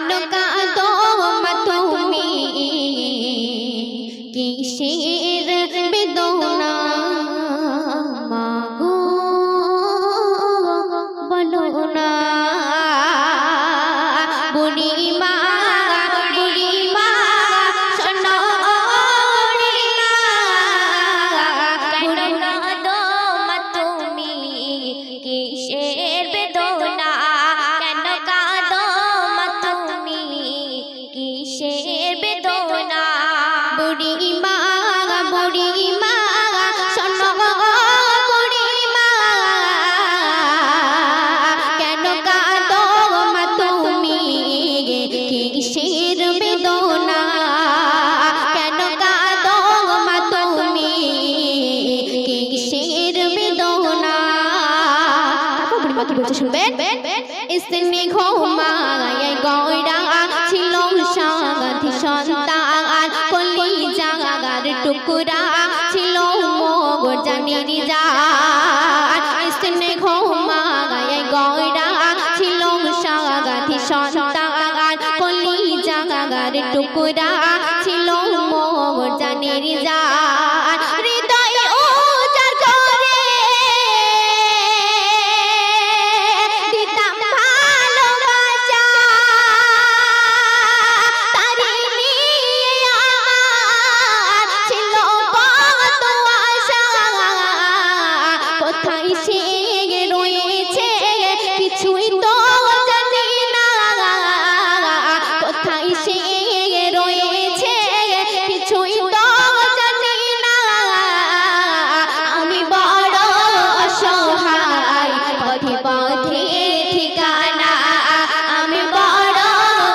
কেন কাঁদো মা তুমি কিসের বেদনা মাগো বলো না বুড়ি মা শোনো বুড়ি মা কেন কাঁদো মা তুমি কিসের বেদনা কেন কাঁদো মা তুমি কিসের বেদনা বুড়ি মা শোনো বুড়ি মা কেন কাঁদো মা তুমি কিসের বেদনা কেন কাঁদো মা তুমি কিসের বেদনা বুড়ি মা কি বলছে শুনবেন ইসনে ঘুমায় গয়রা ছিল সাগাধি সন্তান কলি জাগার টুকরা ছিল মোগর জানির জান ইসনে ঘুমায় গয়রা ছিল সাগাধি সন্তান কলি জাগার টুকরা ছিল মোগর জানির জান হৃদয় উজাড় করে দিতাম ভালোবাসা তারি নিয়ে আমার ছিল কত আশা কোথায় সে রয়েছে কিছুই তো জানি না কোথায় সে রয়েছে কিছুই তো জানি না আমি বড় অসহায় পথে পথে ঠিকানা আমি বড়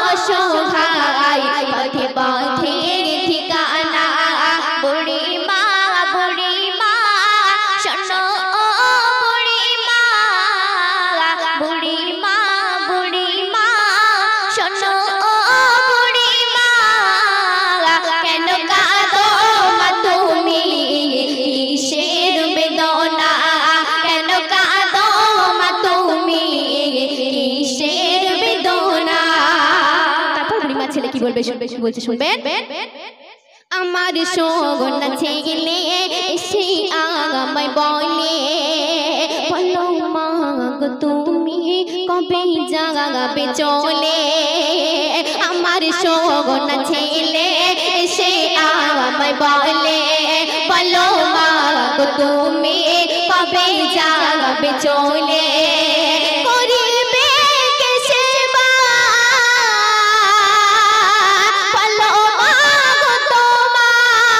অসহায় পথে পথে ঠিকানা বুড়ি মা শোনো বুড়ি মা শোনো বুড়ি মা কেন কাঁদো মা তুমি কিসের বেদনা কেন কাঁদো মা তুমি কিসের বেদনা তারপর বুড়ি মা ছেলে কি বলবে বলছে শুনবেন আমার সোগনা ছেলে এসে আমায় বলে বলো মা গো তুমি কবে যাবে চলে আমার সোগনা ছেলে এসে আমায় বলে বলো মা গো তুমি কবে যাবে চলে করিবে কে সেবা বলো মা গো তোমার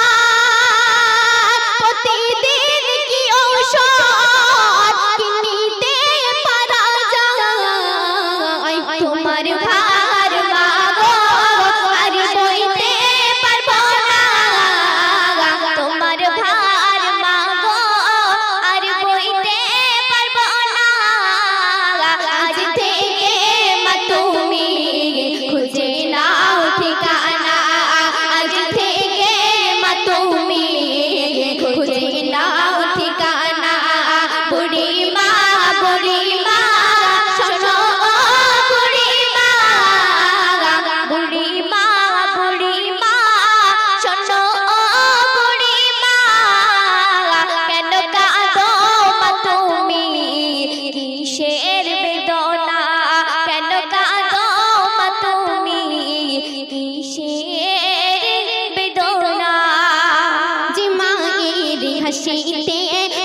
প্রতিদিন কি ঔষধ কিনিতে পারা যায় তোমার ভার মা গো আর বইতে পারবো না তোমার ভার মা গো আর বইতে পারবো না আজ থেকে মা তুমি খুঁজে নাও ঠিকানা আজ থেকে মা তুমি খুঁজে নাও ঠিকানা বুড়ি মা শোনো বুড়ি মা শোনো বুড়ি মা কেন কাঁদো মা তুমি কিসের বেদনা কেন কাঁদো মা তুমি কিসের বেদনা যে মায়ের হাসিতে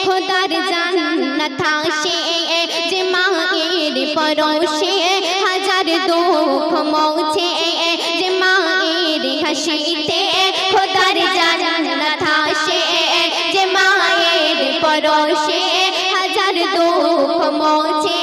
খোদার জান্নাত আসে যে মায়ের পরশে হাজার দুঃখ মোছে যে মায়ের হাসিতে খোদার জান্নাত আসে যে মায়ের পরশে হাজার দুঃখ মোছে